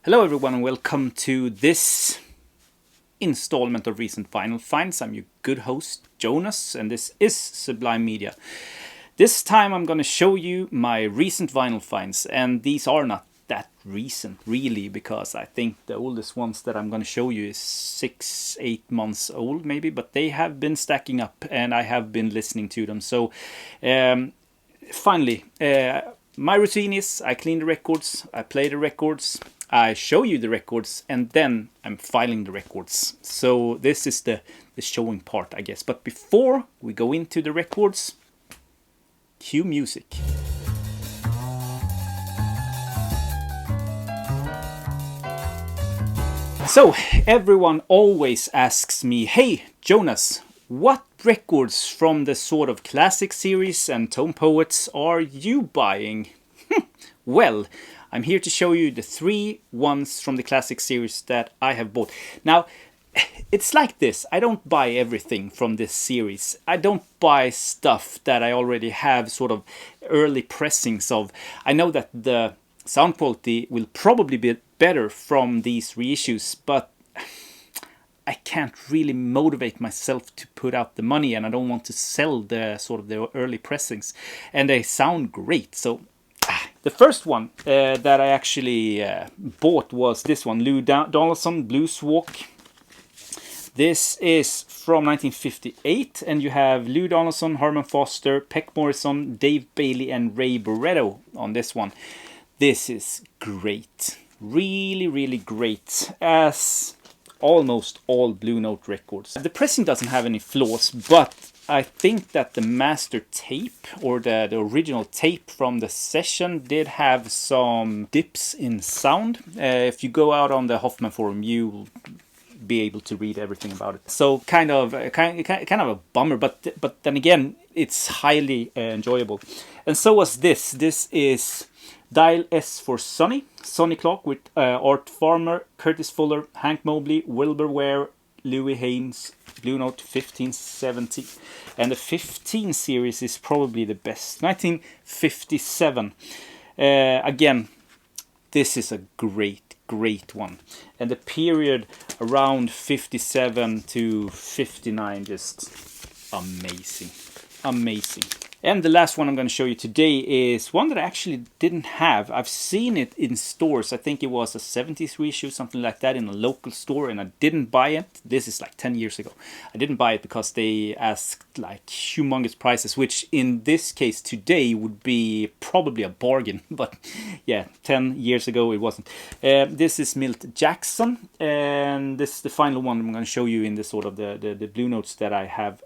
Hello everyone and welcome to this installment of Recent Vinyl Finds. I'm your good host Jonas and this is Sublime Media. This time I'm going to show you my recent vinyl finds, and these are not that recent really, because I think the oldest ones that I'm going to show you is 6-8 months old maybe, but they have been stacking up and I have been listening to them. So finally, my routine is I clean the records, I play the records, I show you the records, and then I'm filing the records. So this is the showing part, I guess. But before we go into the records, cue music. So everyone always asks me, hey Jonas, what records from the sort of classic series and Tone Poets are you buying? Well, I'm here to show you the 3 ones from the classic series that I have bought. Now, it's like this. I don't buy everything from this series. I don't buy stuff that I already have sort of early pressings of. I know that the sound quality will probably be better from these reissues, but I can't really motivate myself to put out the money, and I don't want to sell the sort of the early pressings. And they sound great, so the first one that I actually bought was this one, Lou Donaldson Blues Walk. This is from 1958, and you have Lou Donaldson, Harman Foster, Peck Morrison, Dave Bailey, and Ray Barretto on this one. This is great, really, really great, as almost all Blue Note records. The pressing doesn't have any flaws, but I think that the master tape, or the original tape from the session, did have some dips in sound. If you go out on the Hoffman forum, you will be able to read everything about it. So kind of a bummer, but then again, it's highly enjoyable. And so was this. This is Dial S for Sonny Clark with Art Farmer, Curtis Fuller, Hank Mobley, Wilbur Ware, Louis Haynes, Blue Note 1570. And the 15 series is probably the best. 1957. Again, this is a great one. And the period around 57 to 59, just amazing. And the last one I'm going to show you today is one that I actually didn't have. I've seen it in stores. I think it was a 70s reissue, something like that, in a local store, and I didn't buy it. This is like 10 years ago. I didn't buy it because they asked like humongous prices, which in this case today would be probably a bargain. But yeah, 10 years ago it wasn't. This is Milt Jackson, and this is the final one I'm going to show you in the sort of the Blue Notes that I have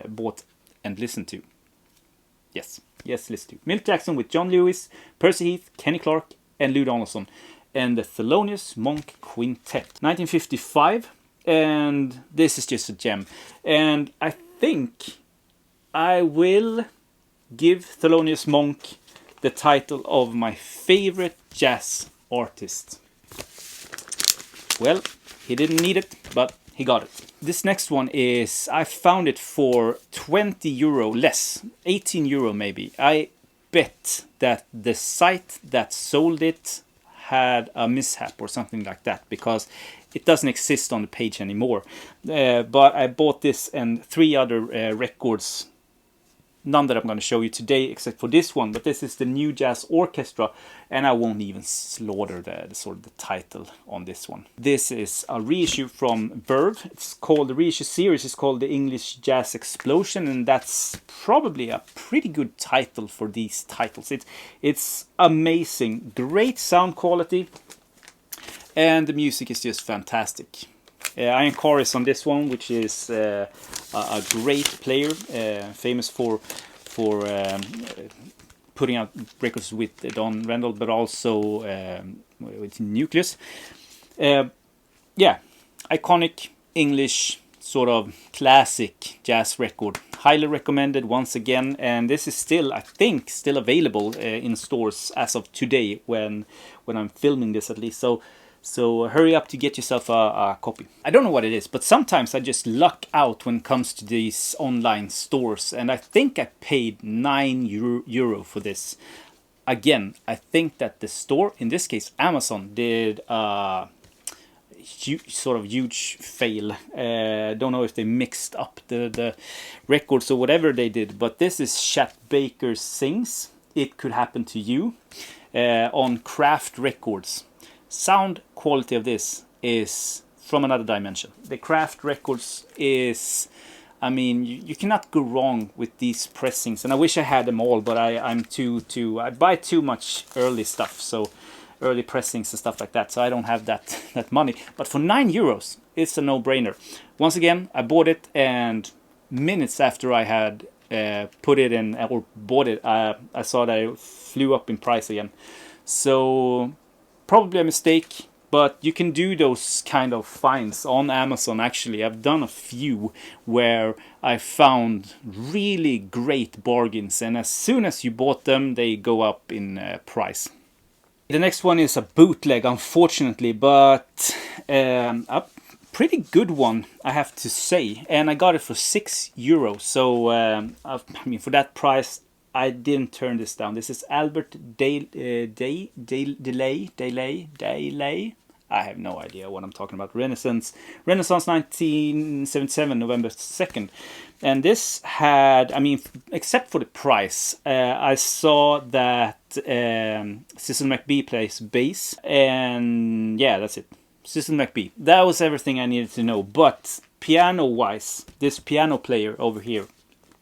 bought and listened to. Yes, listen to Milt Jackson with John Lewis, Percy Heath, Kenny Clark, and Lou Donaldson, and the Thelonious Monk Quintet, 1955, and this is just a gem. And I think I will give Thelonious Monk the title of my favorite jazz artist. Well, he didn't need it, but he got it. This next one is, I found it for 20 euro less, 18 euro maybe. I bet that the site that sold it had a mishap or something like that, because it doesn't exist on the page anymore. But I bought this and 3 other records, none that I'm going to show you today except for this one, but this is the new Jazz Orchestra, and I won't even slaughter the sort of the title on this one. This is a reissue from Verve. It's called, the reissue series is called the English Jazz Explosion, and that's probably a pretty good title for these titles. It's amazing, great sound quality, and the music is just fantastic. Ian Carr is on this one, which is a great player, famous for putting out records with Don Randall, but also with Nucleus. Yeah, iconic English sort of classic jazz record. Highly recommended once again, and this is still, I think, still available in stores as of today when I'm filming this at least. So hurry up to get yourself a copy. I don't know what it is, but sometimes I just luck out when it comes to these online stores. And I think I paid €9 for this. again, I think that the store, in this case Amazon, did sort of huge fail. Don't know if they mixed up the records or whatever they did, but this is Chet Baker Sings It Could Happen to You on Craft Records. Sound quality of this is from another dimension. The Craft Records is, I mean, you cannot go wrong with these pressings, and I wish I had them all, but I buy too much early stuff, so early pressings and stuff like that, so I don't have that money. But for €9, it's a no-brainer. Once again, I bought it, and minutes after I had put it in or bought it, I saw that it flew up in price again. So probably a mistake, but you can do those kind of finds on Amazon. Actually, I've done a few where I found really great bargains, and as soon as you bought them, they go up in price. The next one is a bootleg, unfortunately, but a pretty good one, I have to say. And I got it for €6. So, I mean, for that price, I didn't turn this down. This is Albert Delay. I have no idea what I'm talking about. Renaissance 1977, November 2nd. And this had, I mean, except for the price, I saw that Cecil McBee plays bass. And yeah, that's it. Cecil McBee. That was everything I needed to know. But piano-wise, this piano player over here,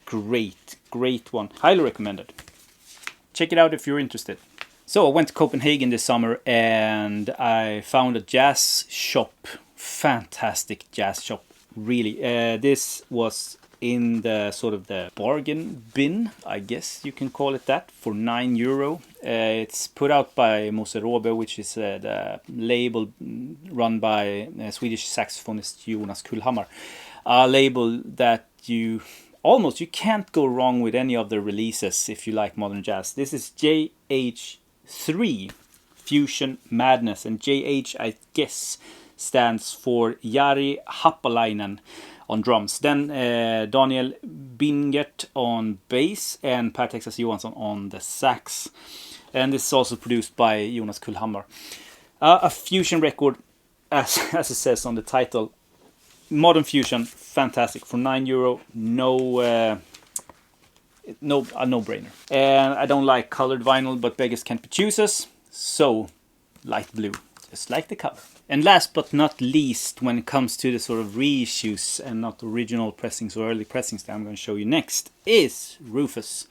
great one. Highly recommended. Check it out if you're interested. So I went to Copenhagen this summer and I found a jazz shop. Fantastic jazz shop, really. This was in the sort of the bargain bin, I guess you can call it that, for €9. It's put out by Moserobe, which is the label run by Swedish saxophonist Jonas Kullhammar. A label that you can't go wrong with any of the releases if you like modern jazz. This is JH3 Fusion Madness, and JH, I guess, stands for Jari Happalainen on drums. Then Daniel Bingert on bass and Per Texas Johansson on the sax. And this is also produced by Jonas Kullhammar. A fusion record, as it says on the title. Modern fusion, fantastic. For €9, a no-brainer. And I don't like colored vinyl, but beggars can't be choosers. So, light blue, just like the cover. And last but not least, when it comes to the sort of reissues and not original pressings or early pressings that I'm going to show you next, is Rufus.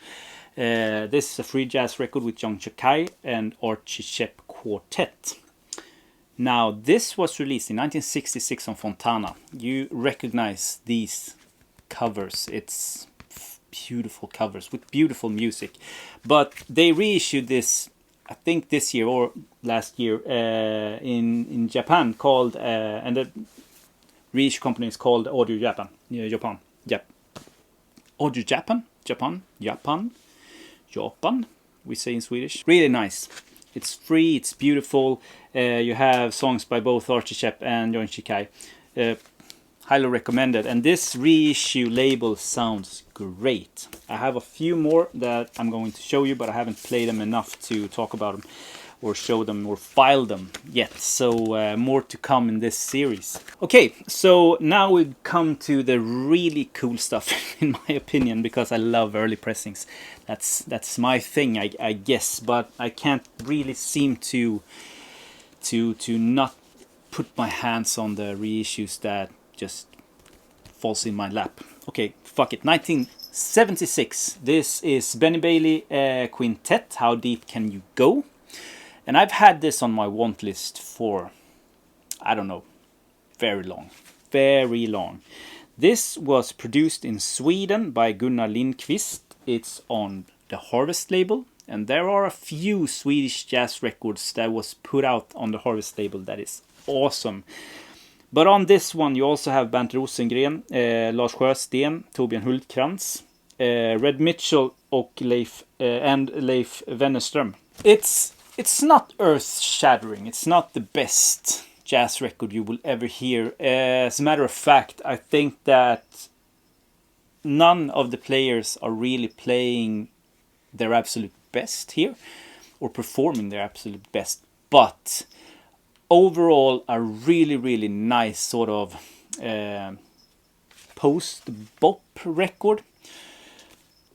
This is a free jazz record with John Chakai and Archie Shepp Quartet. Now, this was released in 1966 on Fontana. You recognize these covers. It's beautiful covers with beautiful music. But they reissued this, I think this year or last year, in Japan, called, and the reissue company is called Audio Japan. Audio Japan, we say in Swedish. Really nice. It's free, it's beautiful. You have songs by both Archie Shepp and John Chakai. Highly recommended. And this reissue label sounds great. I have a few more that I'm going to show you, but I haven't played them enough to talk about them or show them or file them yet. So more to come in this series. Okay, so now we come to the really cool stuff, in my opinion, because I love early pressings. That's my thing, I guess, but I can't really seem to not put my hands on the reissues that just falls in my lap. Okay, fuck it. 1976. This is Benny Bailey Quintet. How Deep Can You Go? And I've had this on my want list for, I don't know, very long. This was produced in Sweden by Gunnar Lindqvist. It's on the Harvest label. And there are a few Swedish jazz records that was put out on the Harvest label that is awesome. But on this one you also have Bernt Rosengren, Lars Sjösten, Torbjörn Hultkrantz, Red Mitchell och Leif Wennerström. It's not earth-shattering. It's not the best jazz record you will ever hear. As a matter of fact, I think that none of the players are really playing their absolute best here. or performing their absolute best. But overall, a really, really nice sort of post-bop record.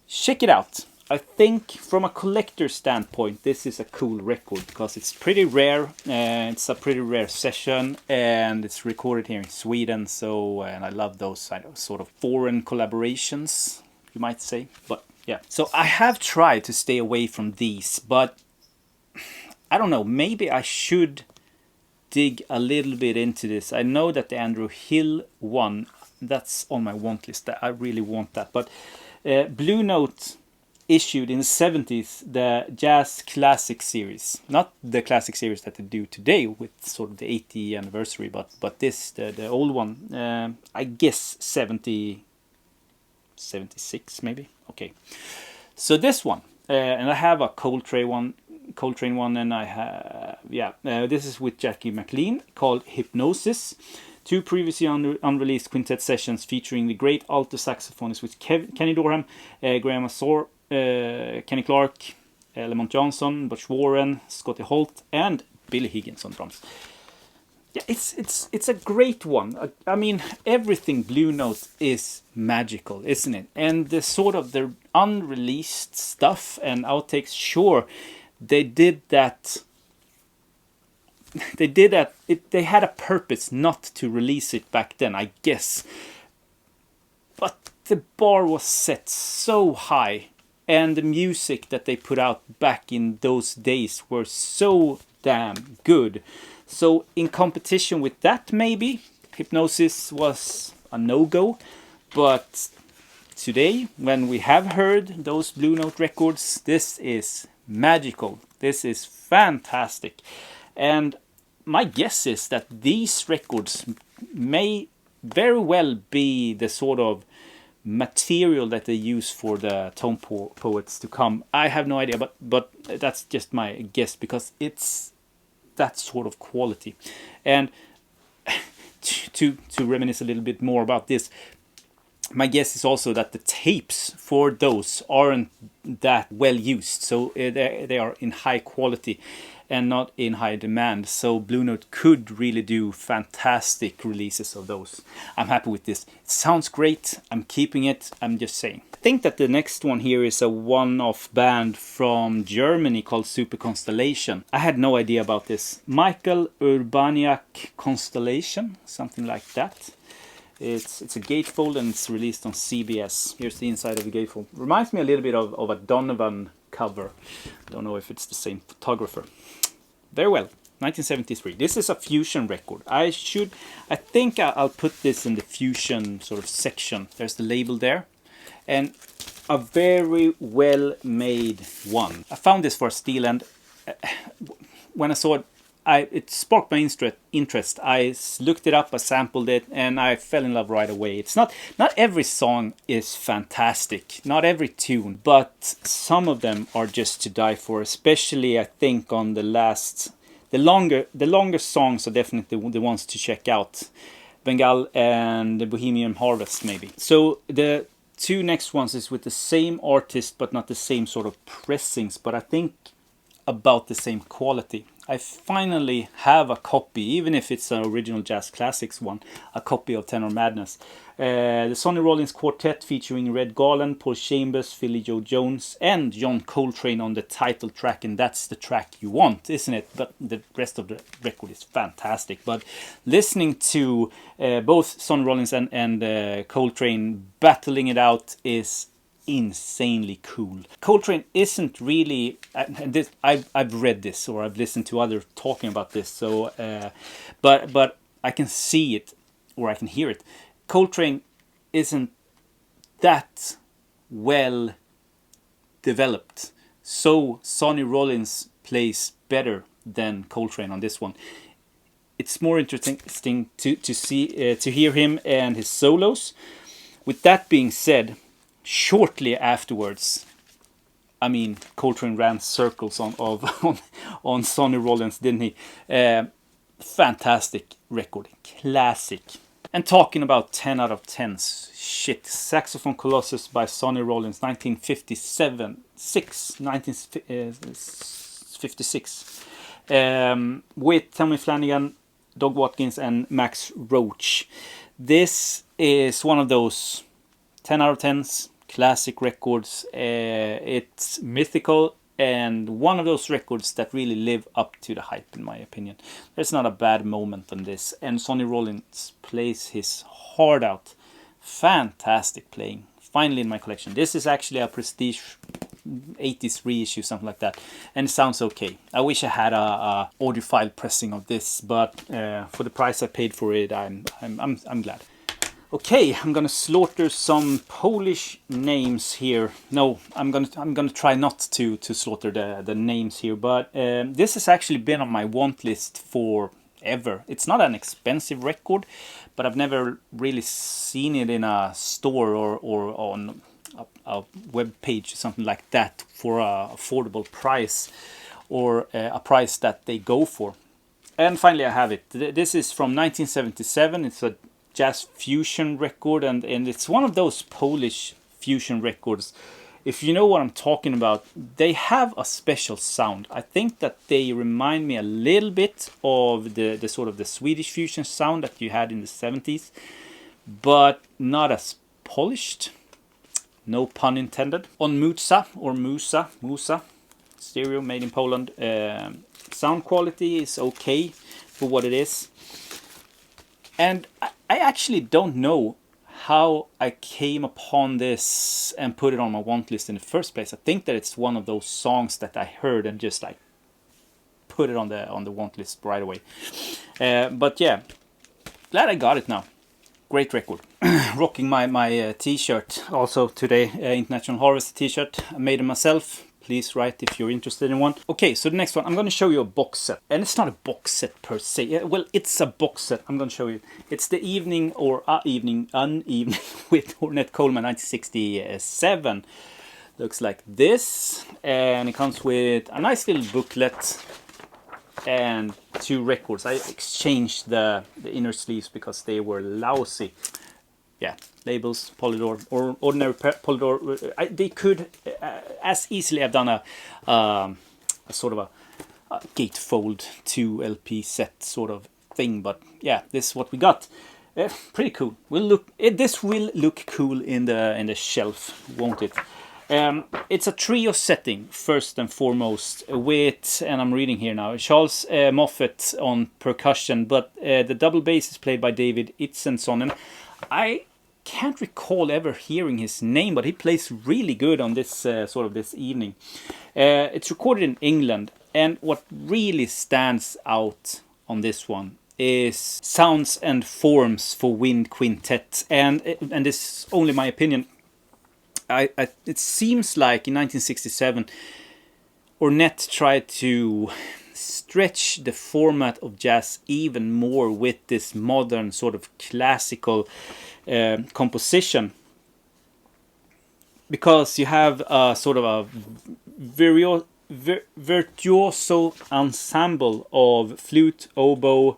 Check it out. I think from a collector standpoint, this is a cool record because it's pretty rare. It's a pretty rare session, and it's recorded here in Sweden. So, and I love those sort of foreign collaborations, you might say. But yeah, so I have tried to stay away from these, but I don't know. Maybe I should dig a little bit into this. I know that the Andrew Hill one, that's on my want list. I really want that. But Blue Note issued in the 70s the Jazz Classic series, not the classic series that they do today with sort of the 80th anniversary, but this the old one, I guess 76 maybe. Okay, so this one, and I have a Coltrane one, and I have this is with Jackie McLean called Hypnosis. 2 previously unreleased quintet sessions featuring the great alto saxophonists with Kenny Dorham, Graham Azor, Kenny Clark, Lamont Johnson, Butch Warren, Scotty Holt, and Billy Higgins on drums. Yeah, it's a great one. I mean, everything Blue Note is magical, isn't it? And the sort of the unreleased stuff and outtakes, sure, they did that. They had a purpose not to release it back then, I guess. But the bar was set so high, and the music that they put out back in those days were so damn good. So in competition with that, maybe Hypnosis was a no-go. But today, when we have heard those Blue Note records, this is magical. This is fantastic. And my guess is that these records may very well be the sort of material that they use for the tone poets to come. I have no idea, but that's just my guess because it's that sort of quality. And to reminisce a little bit more about this, my guess is also that the tapes for those aren't that well used, so they are in high quality and not in high demand. So Blue Note could really do fantastic releases of those. I'm happy with this. It sounds great. I'm keeping it. I'm just saying. I think that the next one here is a one-off band from Germany called Super Constellation. I had no idea about this. Michael Urbaniak Constellation, something like that. It's a gatefold and it's released on CBS. Here's the inside of the gatefold. Reminds me a little bit of a Donovan cover. Don't know if it's the same photographer. Very well, 1973. This is a fusion record. I think I'll put this in the fusion sort of section. There's the label there. And a very well made one. I found this for a steal, and when I saw it, it sparked my interest. I looked it up, I sampled it, and I fell in love right away. It's not every song is fantastic, not every tune, but some of them are just to die for. Especially, I think on the longer songs are definitely the ones to check out. Bengal and the Bohemian Harvest, maybe. So the 2 next ones is with the same artist, but not the same sort of pressings, but I think about the same quality. I finally have a copy, even if it's an original Jazz Classics one, a copy of Tenor Madness. The Sonny Rollins Quartet featuring Red Garland, Paul Chambers, Philly Joe Jones, and John Coltrane on the title track, and that's the track you want, isn't it? But the rest of the record is fantastic. But listening to both Sonny Rollins and Coltrane battling it out is insanely cool. Coltrane isn't really I've read this or I've listened to others talking about this, so but I can see it or I can hear it. Coltrane isn't that well developed, so Sonny Rollins plays better than Coltrane on this one. It's more interesting to see to hear him and his solos. With that being said, shortly afterwards, I mean, Coltrane ran circles on Sonny Rollins, didn't he? Fantastic record, classic. And talking about 10 out of 10s, shit. Saxophone Colossus by Sonny Rollins, 1957, 56, with Tommy Flanagan, Doug Watkins and Max Roach. This is one of those 10 out of 10s, classic records. It's mythical and one of those records that really live up to the hype, in my opinion. There's not a bad moment on this, and Sonny Rollins plays his heart out. Fantastic playing. Finally in my collection. This is actually a prestige 80s reissue, something like that, and it sounds okay. I wish I had a audiophile pressing of this, but for the price I paid for it, I'm glad. Okay, I'm gonna slaughter some Polish names here. No, I'm gonna try not to slaughter the names here, but this has actually been on my want list forever. It's not an expensive record, but I've never really seen it in a store or on a web page or something like that for a affordable price, or a price that they go for. And finally I have it. This is from 1977. It's a jazz fusion record, and it's one of those Polish fusion records. If you know what I'm talking about, they have a special sound. I think that they remind me a little bit of the sort of the Swedish fusion sound that you had in the 70s, but not as polished. No pun intended. On Musa or Musa stereo, made in Poland. Sound quality is okay for what it is. And I actually don't know how I came upon this and put it on my want list in the first place. I think that it's one of those songs that I heard and just like put it on the want list right away. But yeah, glad I got it now. Great record. Rocking my t-shirt also today, International Harvest t-shirt. I made it myself. Please write if you're interested in one. Okay, so the next one, I'm going to show you a box set. And it's not a box set per se. Well, it's a box set. I'm going to show you. It's the Evening or An Evening with Ornette Coleman 1967. Looks like this. And it comes with a nice little booklet and 2 records. I exchanged the inner sleeves because they were lousy. Yeah, labels, Polydor, or ordinary Polydor. They could as easily have done a sort of a gatefold 2 LP set sort of thing, but yeah, this is what we got. Pretty cool. This will look cool in the shelf, won't it? It's a trio setting first and foremost, with, and I'm reading here now, Charles Moffett on percussion, but the double bass is played by David Itzensonen. I can't recall ever hearing his name, but he plays really good on this sort of this evening. It's recorded in England, and what really stands out on this one is sounds and forms for wind quintet, and this is only my opinion. It seems like in 1967 Ornette tried to stretch the format of jazz even more with this modern sort of classical composition, because you have a sort of a virtuoso ensemble of flute, oboe,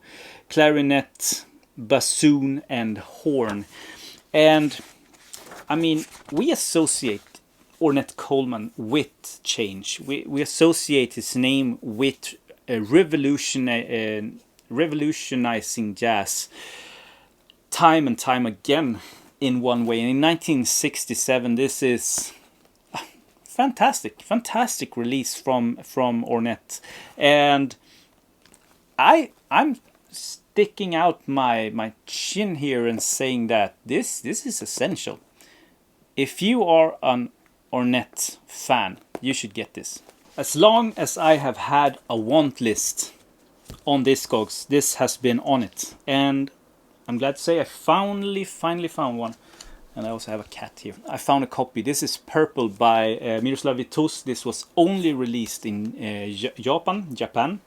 clarinet, bassoon and horn. And I mean, we associate Ornette Coleman with change. We associate his name with revolutionizing jazz time and time again in one way. And in 1967, this is a fantastic release from Ornette. And I'm sticking out my chin here and saying that this is essential. If you are an Ornette fan, you should get this. As long as I have had a want list on Discogs, this has been on it. And I'm glad to say I finally found one. And I also have a cat here. I found a copy. This is Purple by Miroslav Vitus. This was only released in Japan,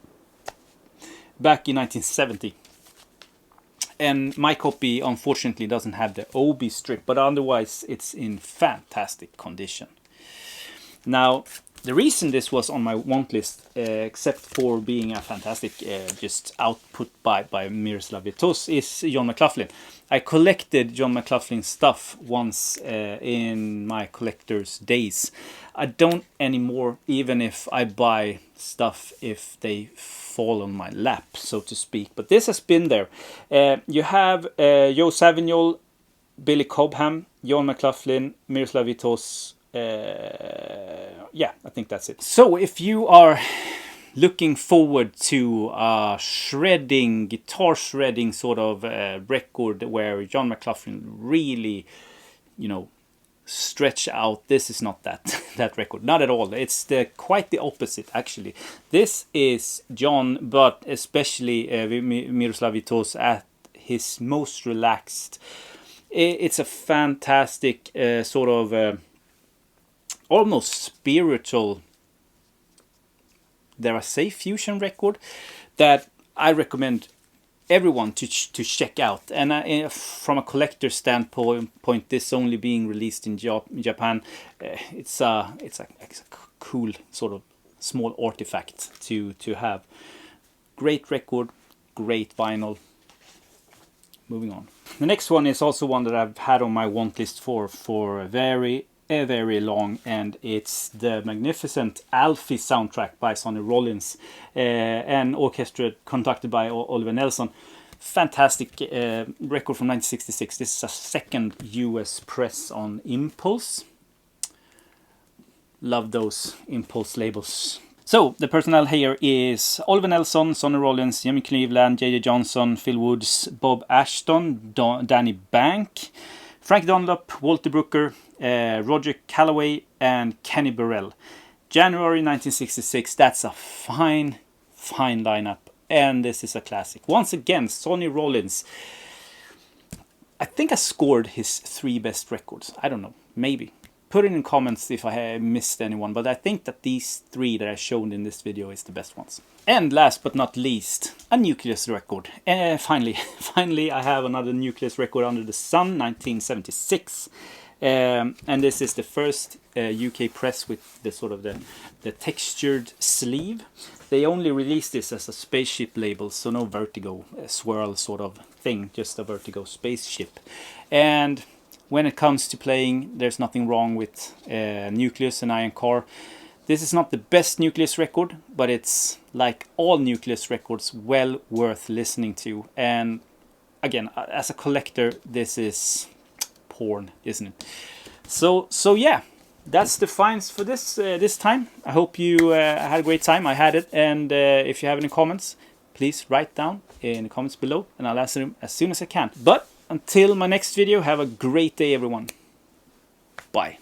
back in 1970. And my copy, unfortunately, doesn't have the OB strip, but otherwise it's in fantastic condition. Now, The reason this was on my want list, except for being a fantastic just output by Miroslav Vitos, is John McLaughlin. I collected John McLaughlin stuff once in my collector's days. I don't anymore, even if I buy stuff if they fall on my lap, so to speak. But this has been there. You have Joe Savignol, Billy Cobham, John McLaughlin, Miroslav Vitos. Yeah, I think that's it. So if you are looking forward to a guitar shredding sort of record where John McLaughlin really, you know, stretch out, this is not that record. Not at all. It's quite the opposite, actually. This is John, but especially Miroslav Vitos at his most relaxed. It's a fantastic sort of almost spiritual, dare I say, fusion record that I recommend everyone to check out. And from a collector standpoint, this only being released in Japan, it's a cool sort of small artifact to have. Great record, great vinyl. Moving on. The next one is also one that I've had on my want list for a very long, and it's the magnificent Alfie soundtrack by Sonny Rollins, and orchestra conducted by Oliver Nelson. Fantastic record from 1966. This is a second US press on Impulse. Love those Impulse labels. So the personnel here is Oliver Nelson, Sonny Rollins, Jimmy Cleveland, J.J. Johnson, Phil Woods, Bob Ashton, Danny Bank, Frank Dunlop, Walter Brooker, Roger Calloway, and Kenny Burrell. January 1966. That's a fine lineup, and this is a classic. Once again, Sonny Rollins. I think I scored his 3 best records. I don't know, maybe. Put it in comments if I missed anyone, but I think that these 3 that I shown in this video is the best ones. And last but not least, a Nucleus record. Finally, I have another Nucleus record under the sun, 1976. And this is the first UK press with the sort of the textured sleeve. They only released this as a spaceship label, so no Vertigo swirl sort of thing, just a Vertigo spaceship. And when it comes to playing, there's nothing wrong with Nucleus and Iron Car. This is not the best Nucleus record, but it's, like all Nucleus records, well worth listening to. And again, as a collector, this is porn, isn't it? So yeah, that's the finds for this time. I hope you had a great time. I had it. And if you have any comments, please write down in the comments below, and I'll answer them as soon as I can. But until my next video, have a great day, everyone. Bye.